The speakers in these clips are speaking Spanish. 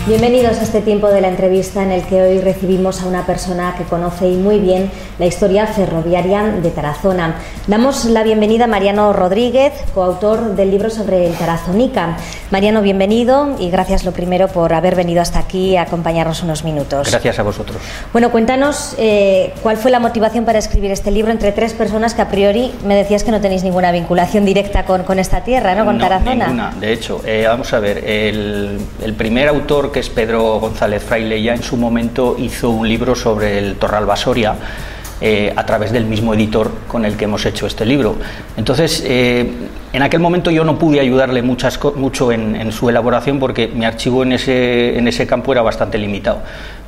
Bienvenidos a este tiempo de la entrevista en el que hoy recibimos a una persona que conoce y muy bien la historia ferroviaria de Tarazona. Damos la bienvenida a Mariano Rodríguez, coautor del libro sobre el Tarazonica. Mariano, bienvenido y gracias lo primero por haber venido hasta aquí a acompañarnos unos minutos. Gracias a vosotros. Bueno, cuéntanos cuál fue la motivación para escribir este libro entre tres personas que a priori me decías que no tenéis ninguna vinculación directa con esta tierra, ¿no? Con Tarazona. Ninguna. De hecho, vamos a ver, el primer autor, que es Pedro González Fraile, ya en su momento hizo un libro sobre el Torralba-Soria a través del mismo editor con el que hemos hecho este libro. Entonces, en aquel momento yo no pude ayudarle mucho en su elaboración porque mi archivo en ese campo era bastante limitado.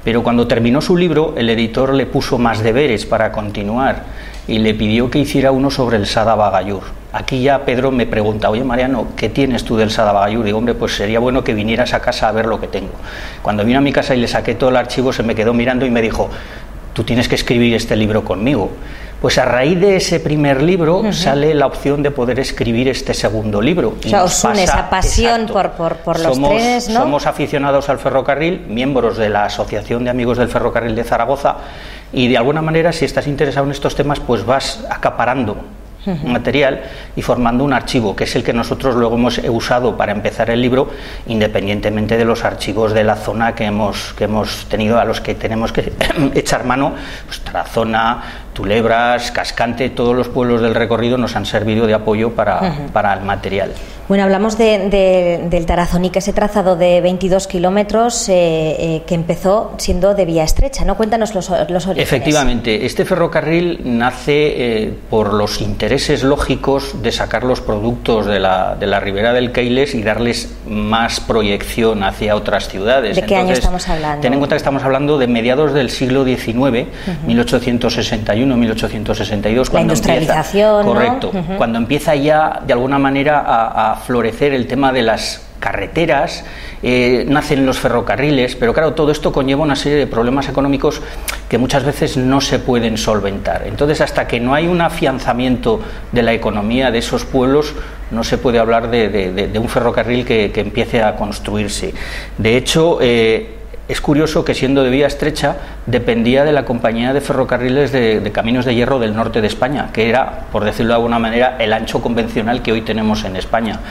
Pero cuando terminó su libro, el editor le puso más deberes para continuar y le pidió que hiciera uno sobre el Sadaba Gayur. Aquí ya Pedro me pregunta: oye Mariano, ¿qué tienes tú del Sadaba Gayur? Digo, hombre, pues sería bueno que vinieras a casa a ver lo que tengo. Cuando vino a mi casa y le saqué todo el archivo, se me quedó mirando y me dijo: tú tienes que escribir este libro conmigo. Pues a raíz de ese primer libro sale la opción de poder escribir este segundo libro. O sea, os une esa pasión por los trenes, ¿no? Somos aficionados al ferrocarril, miembros de la Asociación de Amigos del Ferrocarril de Zaragoza, y de alguna manera, si estás interesado en estos temas, pues vas acaparando material y formando un archivo, que es el que nosotros luego hemos usado para empezar el libro, independientemente de los archivos de la zona que hemos tenido, a los que tenemos que echar mano. Pues Tarazona, Tulebras, Cascante, todos los pueblos del recorrido nos han servido de apoyo para el material. Bueno, hablamos del Tarazonica, ese trazado de 22 kilómetros que empezó siendo de vía estrecha, ¿no? Cuéntanos los orígenes. Efectivamente, este ferrocarril nace por los intereses lógicos de sacar los productos de la ribera del Keiles y darles más proyección hacia otras ciudades. ¿De qué año estamos hablando? Ten en cuenta que estamos hablando de mediados del siglo XIX, 1861, 1862. La industrialización, correcto, ¿no? Cuando empieza ya de alguna manera a florecer el tema de las carreteras, nacen los ferrocarriles, pero claro, todo esto conlleva una serie de problemas económicos que muchas veces no se pueden solventar. Entonces, hasta que no hay un afianzamiento de la economía de esos pueblos, no se puede hablar de un ferrocarril que empiece a construirse. De hecho, es curioso que, siendo de vía estrecha, dependía de la compañía de ferrocarriles de Caminos de Hierro del norte de España, que era, por decirlo de alguna manera, el ancho convencional que hoy tenemos en España,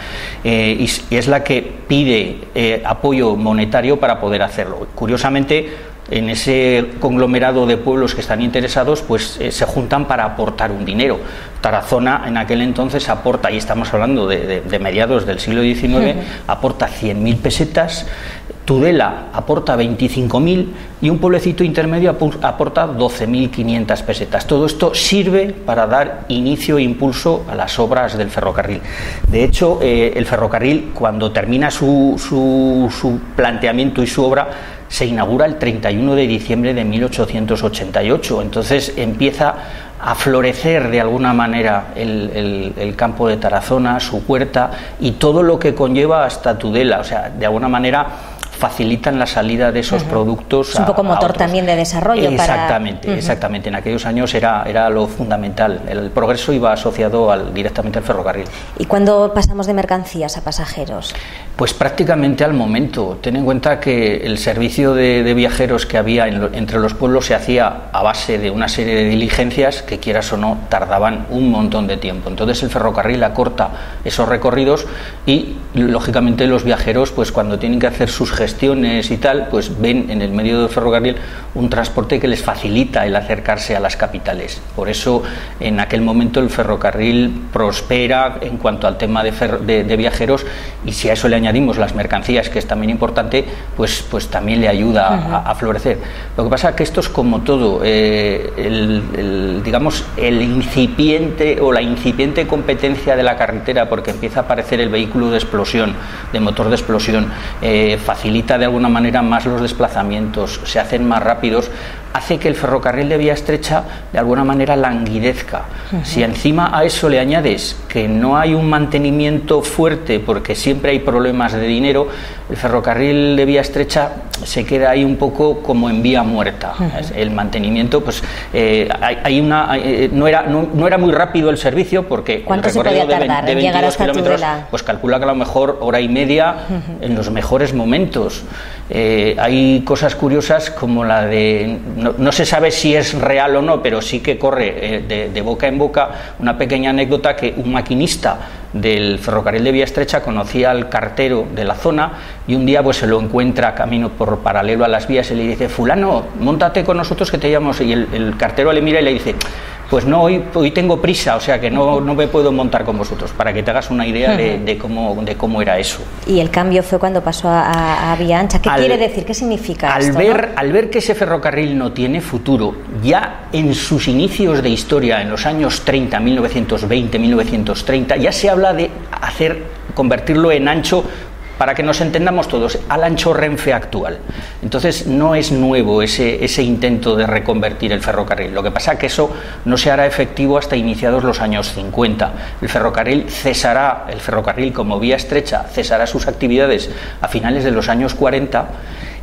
y es la que pide apoyo monetario para poder hacerlo. Curiosamente, en ese conglomerado de pueblos que están interesados, pues se juntan para aportar un dinero. Tarazona en aquel entonces aporta, y estamos hablando de mediados del siglo XIX, aporta 100.000 pesetas, Tudela aporta 25.000 y un pueblecito intermedio aporta 12.500 pesetas. Todo esto sirve para dar inicio e impulso a las obras del ferrocarril. De hecho, el ferrocarril, cuando termina su planteamiento y su obra, se inaugura el 31 de diciembre de 1888. Entonces empieza a florecer de alguna manera el campo de Tarazona, su huerta y todo lo que conlleva hasta Tudela. O sea, de alguna manera facilitan la salida de esos productos. Es un poco motor también de desarrollo. Exactamente, exactamente. En aquellos años era lo fundamental. El progreso iba asociado directamente al ferrocarril. ¿Y cuándo pasamos de mercancías a pasajeros? Pues prácticamente al momento. Ten en cuenta que el servicio de viajeros que había entre los pueblos se hacía a base de una serie de diligencias que, quieras o no, tardaban un montón de tiempo. Entonces el ferrocarril acorta esos recorridos y, lógicamente, los viajeros, pues cuando tienen que hacer sus gestiones y tal, pues ven en el medio del ferrocarril un transporte que les facilita el acercarse a las capitales. Por eso, en aquel momento, el ferrocarril prospera en cuanto al tema de viajeros, y si a eso le añadimos las mercancías, que es también importante, pues también le ayuda a florecer. Lo que pasa es que esto es como todo, digamos, el incipiente o la incipiente competencia de la carretera, porque empieza a aparecer el vehículo de explosión, de motor de explosión, facilita de alguna manera más los desplazamientos, se hacen más rápidos, hace que el ferrocarril de vía estrecha de alguna manera languidezca. Si encima a eso le añades que no hay un mantenimiento fuerte porque siempre hay problemas de dinero, el ferrocarril de vía estrecha se queda ahí un poco como en vía muerta. El mantenimiento, pues no era muy rápido el servicio, porque ¿cuánto el recorrido se podía tardar de en llegar 22 hasta kilómetros, Tudela? pues calcula que a lo mejor hora y media en los mejores momentos. Hay cosas curiosas como la de, no se sabe si es real o no, pero sí que corre de boca en boca una pequeña anécdota, que un maquinista del ferrocarril de vía estrecha conocía al cartero de la zona y un día pues se lo encuentra camino por paralelo a las vías y le dice: fulano, móntate con nosotros que te llevamos. Y el cartero le mira y le dice: pues no, hoy tengo prisa, o sea que no me puedo montar con vosotros, para que te hagas una idea de cómo era eso. Y el cambio fue cuando pasó a vía ancha. ¿Qué quiere decir? ¿Qué significa esto? Al ver que ese ferrocarril no tiene futuro, ya en sus inicios de historia, en los años 30, 1920, 1930, ya se habla de convertirlo en ancho, para que nos entendamos todos, al ancho Renfe actual. Entonces no es nuevo ese intento de reconvertir el ferrocarril. Lo que pasa es que eso no se hará efectivo hasta iniciados los años 50. El ferrocarril como vía estrecha cesará sus actividades a finales de los años 40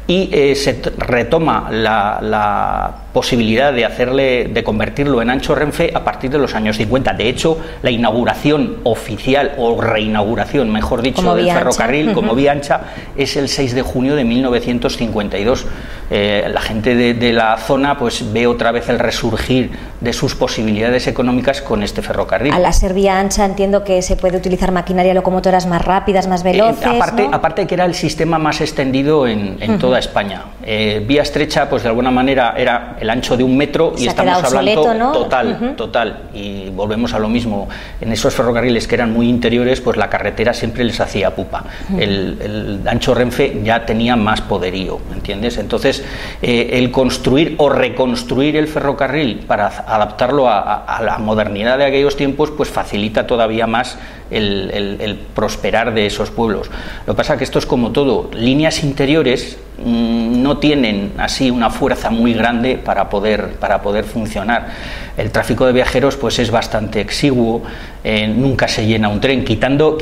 y se retoma la posibilidad de convertirlo en ancho Renfe a partir de los años 50. De hecho, la inauguración oficial, o reinauguración, mejor dicho, del ferrocarril como vía ancha es el 6 de junio de 1952. La gente de la zona pues ve otra vez el resurgir de sus posibilidades económicas con este ferrocarril. Al ser vía ancha, entiendo que se puede utilizar maquinaria, locomotoras más rápidas, más veloces, aparte que era el sistema más extendido en toda España. Vía estrecha, pues de alguna manera era el ancho de 1 metro y estamos hablando obsoleto, ¿no? total, y volvemos a lo mismo. En esos ferrocarriles que eran muy interiores, pues la carretera siempre les hacía pupa. El ancho Renfe ya tenía más poderío, ¿entiendes? Entonces el construir o reconstruir el ferrocarril para adaptarlo a la modernidad de aquellos tiempos, pues facilita todavía más el prosperar de esos pueblos. Lo que pasa es que esto es como todo, líneas interiores no tienen así una fuerza muy grande para poder funcionar. El tráfico de viajeros pues es bastante exiguo, nunca se llena un tren, quitando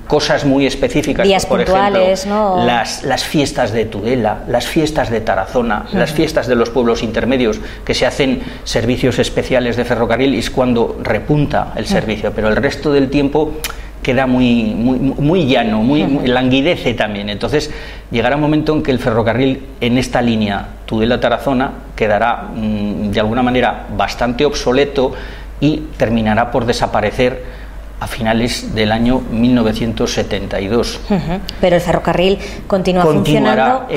cosas muy específicas, días por puntuales, ejemplo, ¿no? las fiestas de Tudela, las fiestas de Tarazona, las fiestas de los pueblos intermedios, que se hacen servicios especiales de ferrocarril, y es cuando repunta el servicio, pero el resto del tiempo queda muy llano, muy languidece también. Entonces llegará un momento en que el ferrocarril en esta línea Tudela-Tarazona quedará de alguna manera bastante obsoleto y terminará por desaparecer a finales del año 1972. Pero el ferrocarril continuará funcionando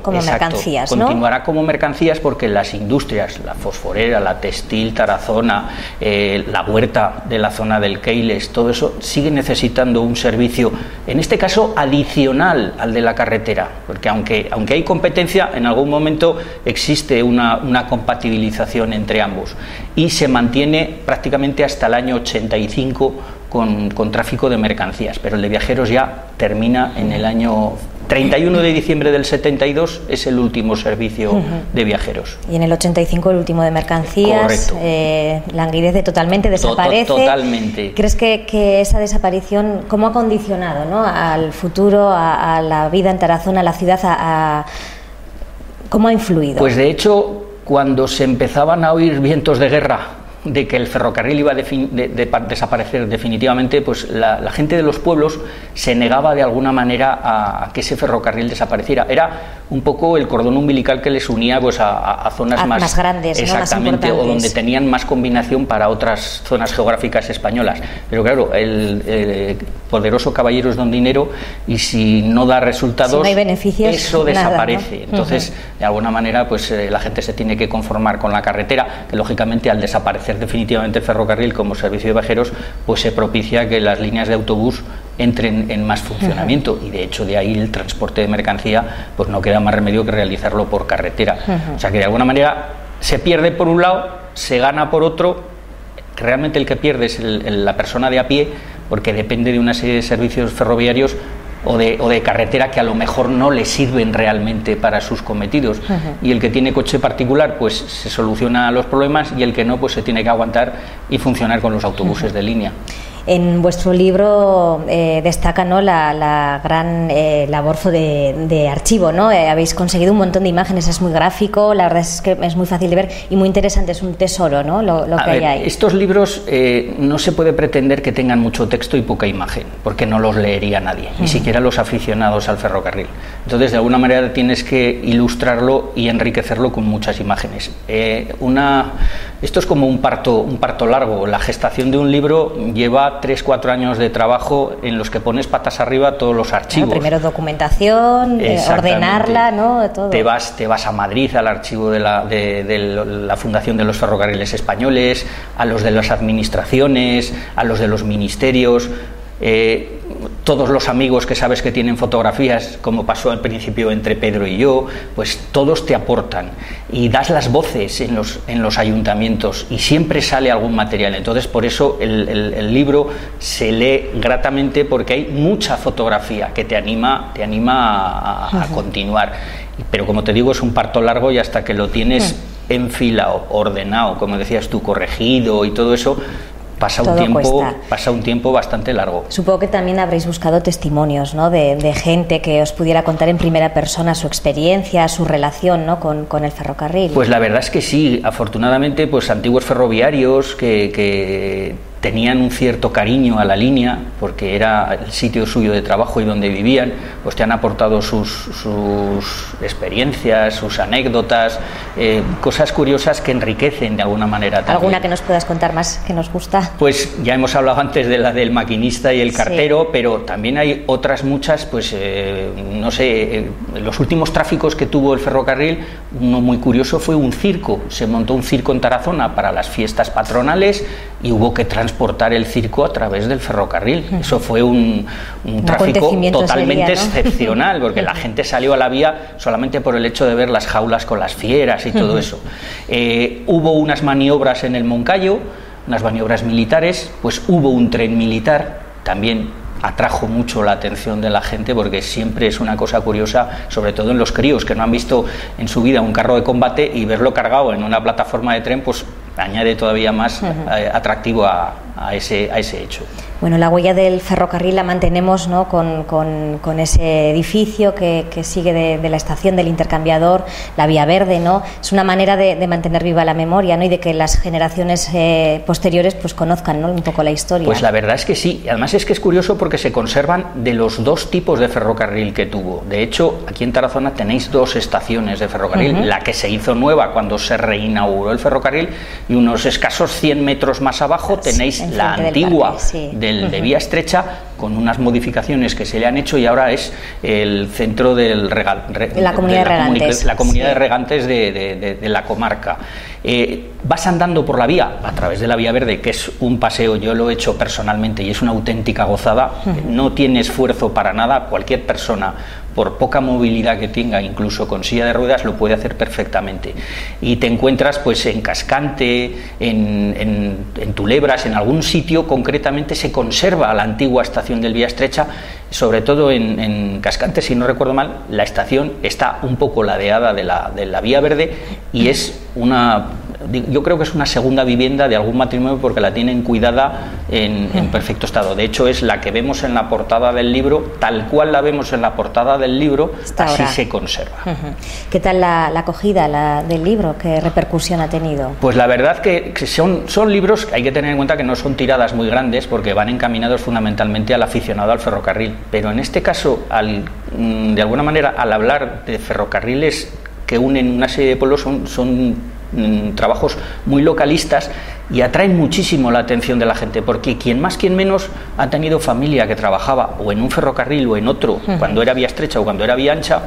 como mercancías, ¿no? Continuará como mercancías, porque las industrias, la fosforera, la textil, Tarazona, la huerta de la zona del Keiles, todo eso sigue necesitando un servicio, en este caso adicional al de la carretera, porque aunque hay competencia, en algún momento existe una compatibilización entre ambos, y se mantiene prácticamente hasta el año 85 con tráfico de mercancías, pero el de viajeros ya termina en el año 31 de diciembre del 72, es el último servicio de viajeros. Y en el 85 el último de mercancías. Correcto. Languidece totalmente, desaparece. Totalmente. ¿Crees que esa desaparición, cómo ha condicionado, ¿no?, al futuro, a la vida en Tarazona, a la ciudad, cómo ha influido? Pues de hecho, cuando se empezaban a oír vientos de guerra de que el ferrocarril iba a desaparecer definitivamente, pues la gente de los pueblos se negaba de alguna manera a que ese ferrocarril desapareciera. Era un poco el cordón umbilical que les unía pues a zonas más grandes, exactamente, ¿no?, más o donde tenían más combinación para otras zonas geográficas españolas. Pero claro, el poderoso caballero es don dinero, y si no da resultados, si no hay beneficios, eso desaparece. Nada, ¿no? Entonces, de alguna manera, pues la gente se tiene que conformar con la carretera, que lógicamente al desaparecer definitivamente el ferrocarril como servicio de viajeros, pues se propicia que las líneas de autobús entren en más funcionamiento, y de hecho de ahí el transporte de mercancía pues no queda más remedio que realizarlo por carretera. O sea que de alguna manera se pierde por un lado, se gana por otro. Realmente el que pierde es la persona de a pie, porque depende de una serie de servicios ferroviarios o de carretera que a lo mejor no le sirven realmente para sus cometidos, y el que tiene coche particular pues se soluciona los problemas, y el que no pues se tiene que aguantar y funcionar con los autobuses de línea. En vuestro libro destaca, ¿no?, la gran labor de archivo, ¿no? Habéis conseguido un montón de imágenes, es muy gráfico, la verdad es que es muy fácil de ver y muy interesante, es un tesoro, ¿no?, lo que hay ahí. Estos libros no se puede pretender que tengan mucho texto y poca imagen, porque no los leería nadie, ni siquiera los aficionados al ferrocarril. Entonces, de alguna manera tienes que ilustrarlo y enriquecerlo con muchas imágenes. Esto es como un parto largo. La gestación de un libro lleva 3-4 años de trabajo en los que pones patas arriba todos los archivos. Primero documentación, ordenarla, ¿no? Todo. Te vas a Madrid, al archivo de la Fundación de los Ferrocarriles Españoles, a los de las administraciones, a los de los ministerios. Todos los amigos que sabes que tienen fotografías, como pasó al principio entre Pedro y yo, pues todos te aportan y das las voces en los ayuntamientos y siempre sale algún material. Entonces, por eso el libro se lee gratamente, porque hay mucha fotografía que te anima a continuar. Pero como te digo, es un parto largo y hasta que lo tienes enfilado, ordenado, como decías tú, corregido y todo eso, pasa un tiempo bastante largo. Supongo que también habréis buscado testimonios, ¿no?, de gente que os pudiera contar en primera persona su experiencia, su relación, ¿no?, con el ferrocarril. Pues la verdad es que sí, afortunadamente, pues antiguos ferroviarios que tenían un cierto cariño a la línea, porque era el sitio suyo de trabajo y donde vivían, pues te han aportado sus experiencias, sus anécdotas, cosas curiosas que enriquecen de alguna manera también. ¿Alguna que nos puedas contar más que nos gusta? Pues ya hemos hablado antes de la del maquinista y el cartero, sí, pero también hay otras muchas, pues no sé, los últimos tráficos que tuvo el ferrocarril, uno muy curioso fue un circo. Se montó un circo en Tarazona para las fiestas patronales y hubo que transportar el circo a través del ferrocarril. Eso fue un tráfico totalmente excepcional, porque la gente salió a la vía solamente por el hecho de ver las jaulas con las fieras y todo eso. Hubo unas maniobras en el Moncayo, unas maniobras militares, pues hubo un tren militar, también atrajo mucho la atención de la gente, porque siempre es una cosa curiosa, sobre todo en los críos que no han visto en su vida un carro de combate, y verlo cargado en una plataforma de tren, pues añade todavía más atractivo a ese hecho. Bueno, la huella del ferrocarril la mantenemos, ¿no?, con ese edificio que sigue de la estación del intercambiador, la Vía Verde, ¿no? Es una manera de mantener viva la memoria, ¿no?, y de que las generaciones posteriores pues conozcan, ¿no?, un poco la historia. Pues la verdad es que sí. Además es que es curioso porque se conservan de los dos tipos de ferrocarril que tuvo. De hecho, aquí en Tarazona tenéis dos estaciones de ferrocarril, la que se hizo nueva cuando se reinauguró el ferrocarril, y unos escasos 100 metros más abajo tenéis la antigua de vía estrecha, con unas modificaciones que se le han hecho, y ahora es el centro del la comunidad de regantes de la comarca. Vas andando por la vía, a través de la Vía Verde, que es un paseo, yo lo he hecho personalmente y es una auténtica gozada, no tiene esfuerzo para nada, cualquier persona, por poca movilidad que tenga, incluso con silla de ruedas, lo puede hacer perfectamente. Y te encuentras pues en Cascante, en Tulebras, en algún sitio concretamente se conserva la antigua estación del Vía Estrecha, sobre todo en Cascante, si no recuerdo mal, la estación está un poco ladeada de la Vía Verde, y es yo creo que es una segunda vivienda de algún matrimonio, porque la tienen cuidada en perfecto estado. De hecho, es la que vemos en la portada del libro, tal cual la vemos en la portada del libro, así se conserva. ¿Qué tal la acogida del libro? ¿Qué repercusión ha tenido? Pues la verdad que son libros que hay que tener en cuenta que no son tiradas muy grandes, porque van encaminados fundamentalmente al aficionado al ferrocarril. Pero en este caso, de alguna manera, al hablar de ferrocarriles que unen una serie de pueblos, son trabajos muy localistas y atraen muchísimo la atención de la gente, porque quien más, quien menos ha tenido familia que trabajaba o en un ferrocarril o en otro, cuando era vía estrecha o cuando era vía ancha,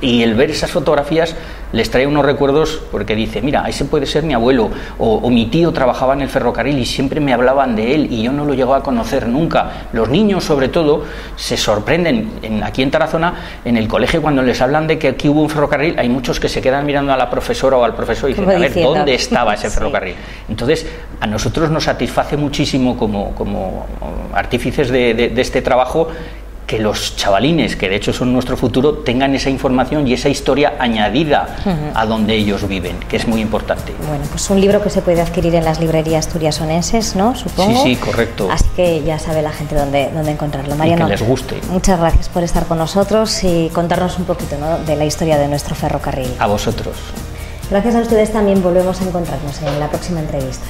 y el ver esas fotografías les trae unos recuerdos, porque dice, mira, ese puede ser mi abuelo, o mi tío trabajaba en el ferrocarril y siempre me hablaban de él y yo no lo llego a conocer nunca. Los niños, sobre todo, se sorprenden. Aquí en Tarazona, en el colegio, cuando les hablan de que aquí hubo un ferrocarril, hay muchos que se quedan mirando a la profesora o al profesor y dicen, a ver, ¿dónde estaba ese ferrocarril? Entonces, a nosotros nos satisface muchísimo como artífices de este trabajo, que los chavalines, que de hecho son nuestro futuro, tengan esa información y esa historia añadida a donde ellos viven, que es muy importante. Bueno, pues un libro que se puede adquirir en las librerías turiasonenses, ¿no? Supongo. Sí, correcto. Así que ya sabe la gente dónde encontrarlo. Mariano, y que les guste. Muchas gracias por estar con nosotros y contarnos un poquito, ¿no?, de la historia de nuestro ferrocarril. A vosotros. Gracias a ustedes también. Volvemos a encontrarnos en la próxima entrevista.